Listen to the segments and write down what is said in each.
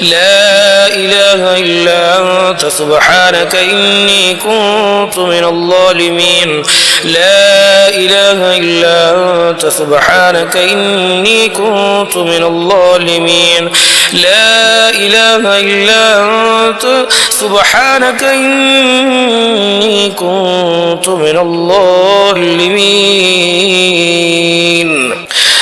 لا إله إلا أنت سبحانك إني كنت من الظالمين لا إله إلا أنت سبحانك إني كنت من الظالمين لا إله إلا أنت سبحانك إني كنت من الظالمين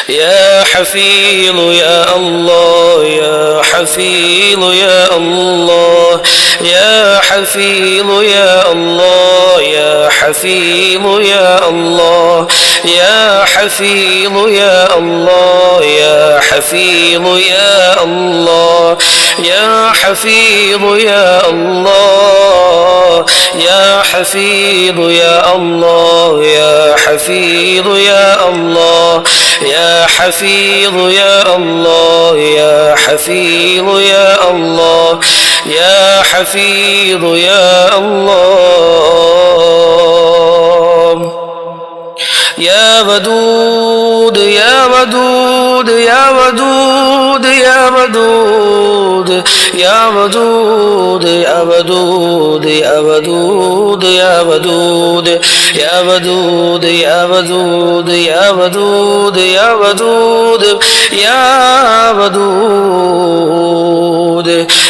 يا حفيظ يا الله يا حفيظ يا الله يا حفيظ يا الله يا حفيظ يا الله يا حفيظ يا الله يا حفيظ يا الله يا حفيظ يا الله يا حفيظ يا الله يا حفيظ يا الله يا حفيظ يا الله يا حفيظ يا الله يا حفيظ يا الله يا ودود يا ودود يا ودود يا ودود يا ودود يا ودود يا ودود يا ودود يا ودود يا ودود يا ودود يا ودود يا ودود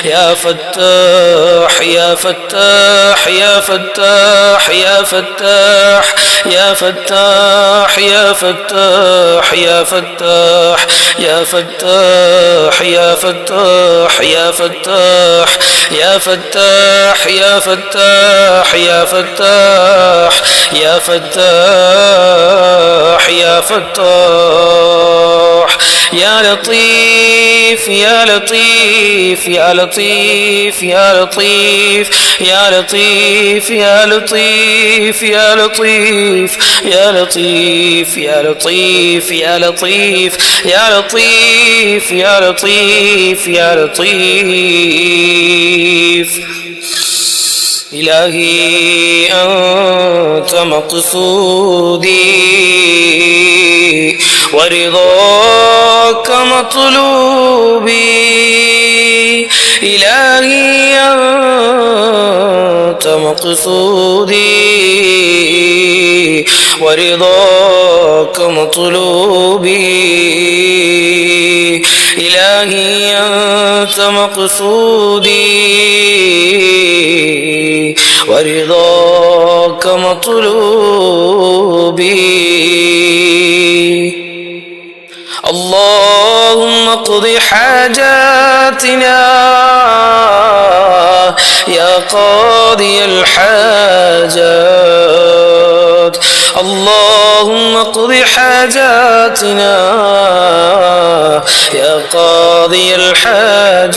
يا فتاح يا فتاح يا فتاح يا فتاح يا فتاح يا فتاح يا فتاح يا فتاح يا فتاح يا فتاح يا فتاح يا فتاح يا فتاح يا فتاح يا فتاح يا لطيف يا لطيف يا لطيف يا لطيف يا لطيف يا لطيف يا لطيف يا لطيف يا لطيف يا لطيف يا لطيف يا لطيف يا لطيف إلهي أنت مقصودي ورضاك مطلوبي إلهي أنت مقصودي ورضاك مطلوبي إلهي أنت مقصودي ورضاك مطلوبي اللهم اقض حاجاتنا يا قاضي الحاجات اللهم اقض حاجاتنا يا قاضي الحاجات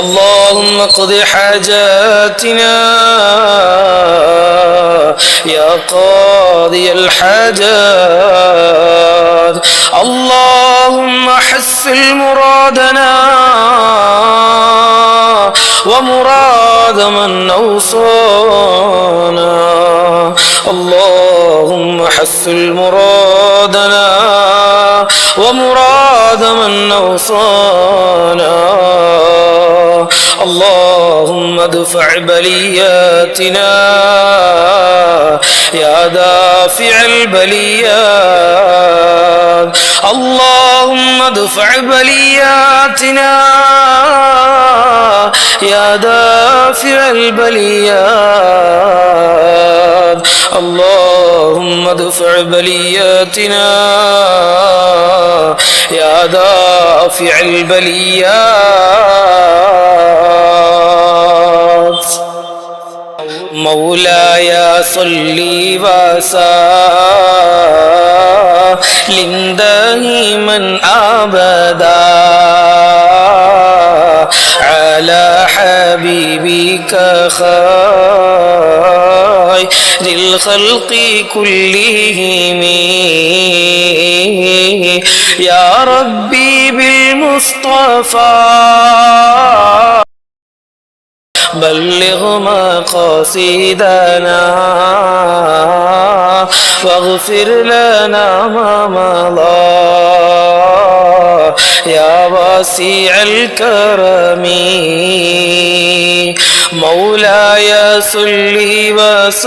اللهم اقض حاجاتنا يا قاضي الحاجات اللهم حسن مرادنا ومراد من أوصانا اللهم حسن مرادنا ومراد من أوصانا اللهم ادفع بلياتنا يا دافع البليات اللهم ادفع بلياتنا يا دافع البليات اللهم ادفع بلياتنا يا دافع البليات مولاي صل وسلم دائما أبدا على حبيبك خير الخلق كلهم يا ربي بالمصطفى بلغ مقاصدنا واغفر لنا ما مضى يا واسع الكرم مولاي صل وسلم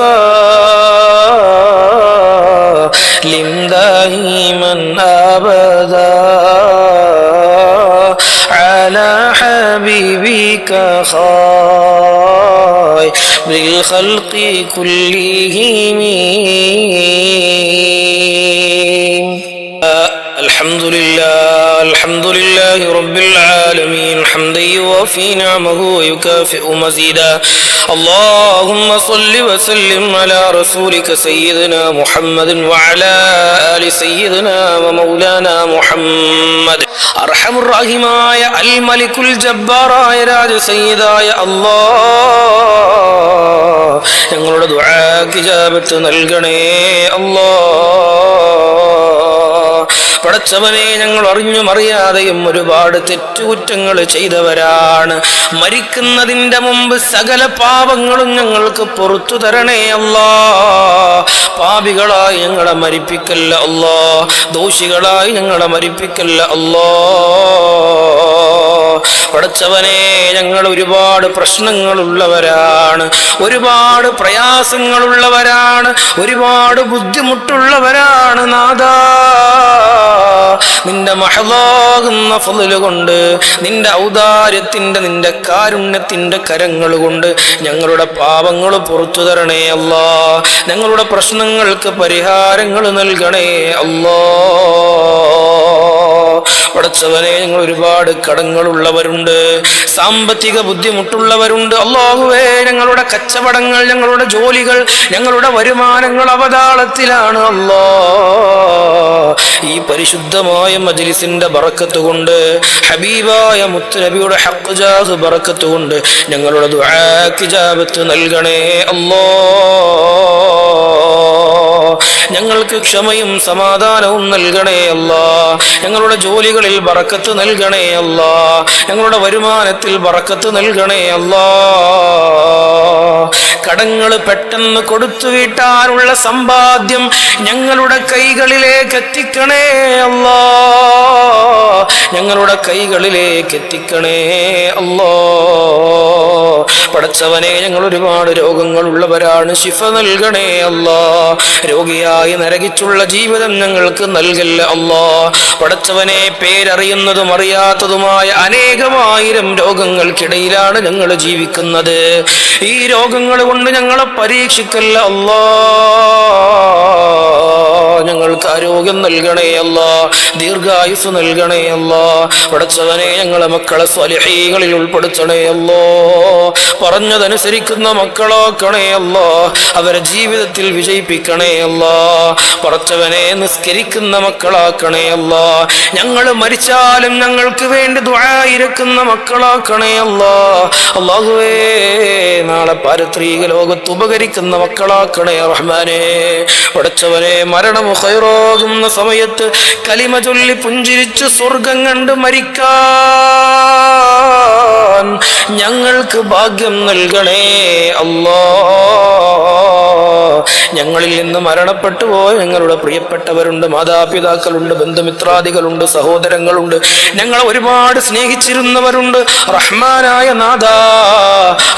دائما أبدا على حبيبك خير الخلق كلهم. الحمد لله رب العالمين حمدا يوافي نعمه ويكافئ مزيدا. اللهم صل وسلم على رسولك سيدنا محمد وعلى آل سيدنا ومولانا محمد. أرحم الراحماയ അൽ മലിക്കുൽ ജബ്ബാറായ രാജ സയ്യിദായ അല്ലാഹ് ഞങ്ങളുടെ ദുആക്ക് ഇജാബത്ത് നൽകണേ അല്ലാഹ്. പടച്ചവനെ, ഞങ്ങൾ അറിഞ്ഞും അറിയാതെയും ഒരുപാട് തെറ്റുകുറ്റങ്ങൾ ചെയ്തവരാണ്. മരിക്കുന്നതിന്റെ മുമ്പ് സകല പാപങ്ങളും ഞങ്ങൾക്ക് പുറത്തു തരണേ അല്ലാഹ്. പാപികളായി ഞങ്ങളെ മരിപ്പിക്കല്ല അല്ലാഹ്, ദോഷികളായി ഞങ്ങളെ മരിപ്പിക്കല്ല അല്ലാഹ്. പടച്ചവനെ, ഞങ്ങൾ ഒരുപാട് പ്രശ്നങ്ങളുള്ളവരാണ്, ഒരുപാട് പ്രയാസങ്ങളുള്ളവരാണ്, ഒരുപാട് ബുദ്ധിമുട്ടുള്ളവരാണ് നാഥാ. നിന്റെ മഹളാകുന്ന ഫള് കൊണ്ട്, നിന്റെ ഔദാര്യത്തിന്റെ, നിന്റെ കാരുണ്യത്തിന്റെ കരങ്ങൾ കൊണ്ട് ഞങ്ങളുടെ പാപങ്ങൾ പുറത്തു തരണേ അല്ലാഹ്. ഞങ്ങളുടെ പ്രശ്നങ്ങൾക്ക് പരിഹാരങ്ങൾ നൽകണേ അല്ലാഹ്. പടച്ചവനെ, ഞങ്ങൾ ഒരുപാട് കടങ്ങളുള്ളവരുണ്ട്, സാമ്പത്തിക ബുദ്ധിമുട്ടുള്ളവരുണ്ട്. അല്ലാഹുവേ, ഞങ്ങളുടെ കച്ചവടങ്ങൾ, ഞങ്ങളുടെ ജോലികൾ, ഞങ്ങളുടെ വരുമാനങ്ങൾ അവതാളത്തിലാണ് അല്ലാഹ്. ഈ പരിശുദ്ധമായ മജ്ലിസിന്റെ ബറക്കത്ത് കൊണ്ട്, ഹബീബായ മുത്തുനബിയുടെ ഹഖ് ജാഹ് ബറക്കത്ത് കൊണ്ട് ഞങ്ങളുടെ ദുആക്ക് ഇജാബത്ത് നൽകണേ അല്ലാഹ്. ഞങ്ങൾക്ക് ക്ഷമയും സമാധാനവും നൽകണേ അല്ലാഹ്. ഞങ്ങളുടെ ജോലികളിൽ ബറക്കത്ത് നൽകണേ അല്ലാഹ്. ഞങ്ങളുടെ വരുമാനത്തിൽ ബറക്കത്ത് നൽകണേ അല്ലാഹ്. കടങ്ങൾ പെട്ടെന്ന് കൊടുത്തു വീട്ടാനുള്ള സമ്പാദ്യം ഞങ്ങളുടെ കൈകളിലേക്ക് എത്തിക്കണേ അല്ലാഹ്. ഞങ്ങളുടെ കൈകളിലേക്ക് എത്തിക്കണേ അല്ലാഹ്. പടച്ചവനെ, ഞങ്ങൾ ഒരുപാട് രോഗങ്ങളുള്ളവരാണ്, ശിഫ നൽകണേ അല്ലാഹ്. രോഗിയായി നരകിച്ചുള്ള ജീവിതം ഞങ്ങൾക്ക് നൽകല്ല അല്ലാഹ്. പടച്ചവനെ, പേരറിയുന്നതും അറിയാത്തതുമായ അനേകമായിരം രോഗങ്ങൾക്കിടയിലാണ് ഞങ്ങൾ ജീവിക്കുന്നത്. ഈ രോഗങ്ങൾ കൊണ്ട് ഞങ്ങളെ പരീക്ഷിക്കല്ല അല്ലാഹ്. ഞങ്ങൾക്ക് ആരോഗ്യം നൽകണേ അല്ലാഹ്, ദീർഘായുസ് നൽകണേ അല്ലാഹ്. പടച്ചവനെ, ഞങ്ങളെ മക്കളെ സ്വാലിഹീങ്ങളിൽ ഉൾപ്പെടുത്തണേ അല്ലാഹ്. പറഞ്ഞതനുസരിക്കുന്ന മക്കളാക്കണേ അല്ലാഹ്. അവരെ ജീവിതത്തിൽ വിജയിപ്പിക്കണേ അല്ലാഹ്. പടച്ചവനെ, നിസ്കരിക്കുന്ന മക്കളാക്കണേ അല്ലാഹ്. ഞങ്ങൾ മരിച്ചാലും ഞങ്ങൾക്ക് വേണ്ടി ദുആ ഇരക്കുന്ന മക്കളാക്കണേ അല്ലാഹ്. അല്ലാഹുവേ, നാളെ പാരത്രിക ലോകത്ത് ഉപകരിക്കുന്ന മക്കളാക്കണേ റഹ്മാനേ. പടച്ചവനെ, മരണം ഖൈറാകുന്ന സമയത്ത് കലിമ ചൊല്ലി പുഞ്ചിരിച്ച് സ്വർഗം കണ്ട് മരിക്കാൻ ഞങ്ങൾക്ക് ഭാഗ്യം നൽകണേ അല്ലാഹ്. ഞങ്ങളിൽ നിന്ന് മരണപ്പെട്ടു പോയ ഞങ്ങളുടെ പ്രിയപ്പെട്ടവരുണ്ട്, മാതാപിതാക്കളുണ്ട്, ബന്ധുമിത്രാദികളുണ്ട്, സഹോദരങ്ങളുണ്ട്, ഞങ്ങളെ ഒരുപാട് സ്നേഹിച്ചിരുന്നവരുണ്ട്. റഹ്മാനായ നാഥാ,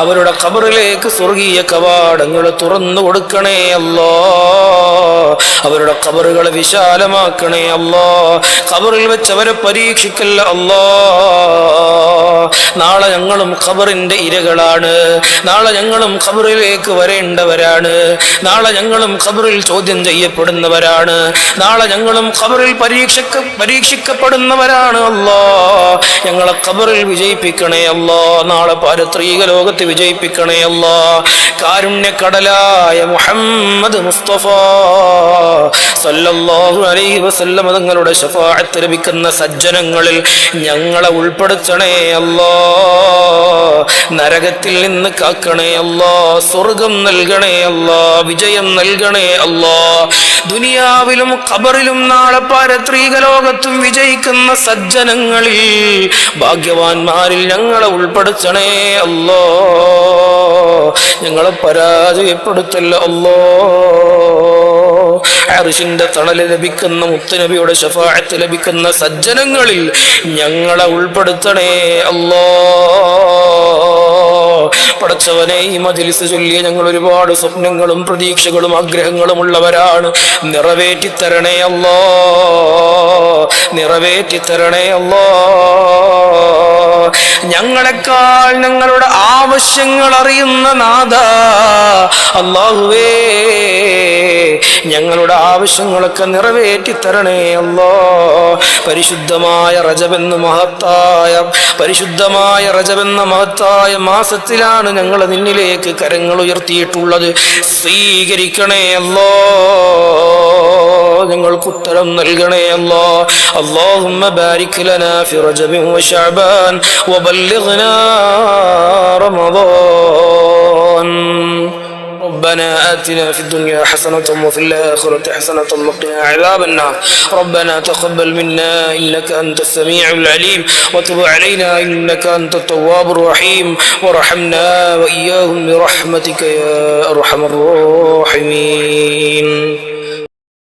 അവരുടെ ഖബറിലേക്ക് സ്വർഗീയ കവാടങ്ങൾ തുറന്നു കൊടുക്കണേ അല്ലാഹ്. അവരുടെ ഖബറുകളെ വിശാലമാക്കണേ അല്ലാഹ്. ഖബറിൽ വെച്ച് അവരെ പരീക്ഷിക്കല്ല അല്ലാഹ്. നാളെ ഞങ്ങളും ഖബറിന്റെ ഇരകളാണ്. നാളെ ഞങ്ങളും ഖബറിലേക്ക് വരേണ്ടവരാണ്. നാളെ ഞങ്ങളും ഖബറിൽ ചോദ്യം ചെയ്യപ്പെടുന്നവരാണ്. നാളെ ഞങ്ങളും ഖബറിൽ പരീക്ഷിക്കപ്പെടുന്നവരാണ് അല്ലാഹ്. ഞങ്ങളെ ഖബറിൽ വിജയിപ്പിക്കണേ അല്ലാഹ്. നാളെ പാരത്രിക ലോകത്ത് വിജയിപ്പിക്കണേ അല്ലാഹ്. കാരുണ്യക്കടലായ മുഹമ്മദ് മുസ്തഫ സല്ലല്ലാഹു അലൈഹി വസല്ലം തങ്ങളുടെ ശഫാഅത്ത് ലഭിക്കുന്ന സജ്ജനങ്ങളിൽ ഞങ്ങളെ ഉൾപ്പെടുത്തണേ അല്ലാഹ്. നരകത്തിൽ നിന്ന് കാക്കണേ അല്ലാഹ്. സ്വർഗം നൽകണേ അല്ലാഹ്. വിജയം നൽകണേ അല്ലാഹ്. ദുനിയാവിലും ഖബറിലും നാളെ പാരത്രിക ലോകത്തും വിജയിക്കുന്ന സജ്ജനങ്ങളിൽ, ഭാഗ്യവാന്മാരിൽ ഞങ്ങളെ ഉൾപ്പെടുത്തണേ അല്ലാഹ്. ഞങ്ങളെ പരാജയപ്പെടുത്തല്ല അല്ലാഹ്. അർശിന്റെ തണല് ലഭിക്കുന്ന മുത്തുനബിയുടെ ശഫാഅത്ത് ലഭിക്കുന്ന സജ്ജനങ്ങളിൽ ഞങ്ങളെ ഉൾപ്പെടുത്തണേ അല്ലാഹ്. പടച്ചവനെ, ഈ മജ്‌ലിസ് ചൊല്ലിയ ഞങ്ങൾ ഒരുപാട് സ്വപ്നങ്ങളും പ്രതീക്ഷകളും ആഗ്രഹങ്ങളും ഉള്ളവരാണ്. നിറവേറ്റിത്തരണേ അല്ലാഹ്, നിറവേറ്റിത്തരണേ അല്ലാഹ്. ഞങ്ങളെക്കാൾ ഞങ്ങളുടെ ആവശ്യങ്ങൾ അറിയുന്ന നാഥ അല്ലാഹുവേ, ഞങ്ങളുടെ ആവശ്യങ്ങളൊക്കെ നിറവേറ്റിത്തരണേ അല്ലാഹ്. പരിശുദ്ധമായ റജബെന്ന മഹത്തായ മാസത്തിലാണ് ഞങ്ങൾ നിന്നിലേക്ക് കരങ്ങൾ ഉയർത്തിയിട്ടുള്ളത്. സ്വീകരിക്കണേ അല്ലാഹ്, ഞങ്ങൾക്ക് ഉത്തരം നൽകണേ അല്ലാഹ്. അല്ലാഹുമ്മ ബാരിക് ലനാ ഫി റജബിൻ വ ശഅബാൻ വബല്ലിഗ്നാ റമളാൻ. ربنا آتنا في الدنيا حسنة وفي الآخرة حسنة وقنا عذاب النار. ربنا تقبل منا إنك أنت السميع العليم وتب علينا إنك أنت التواب الرحيم وارحمنا وإياهم برحمتك يا أرحم الراحمين.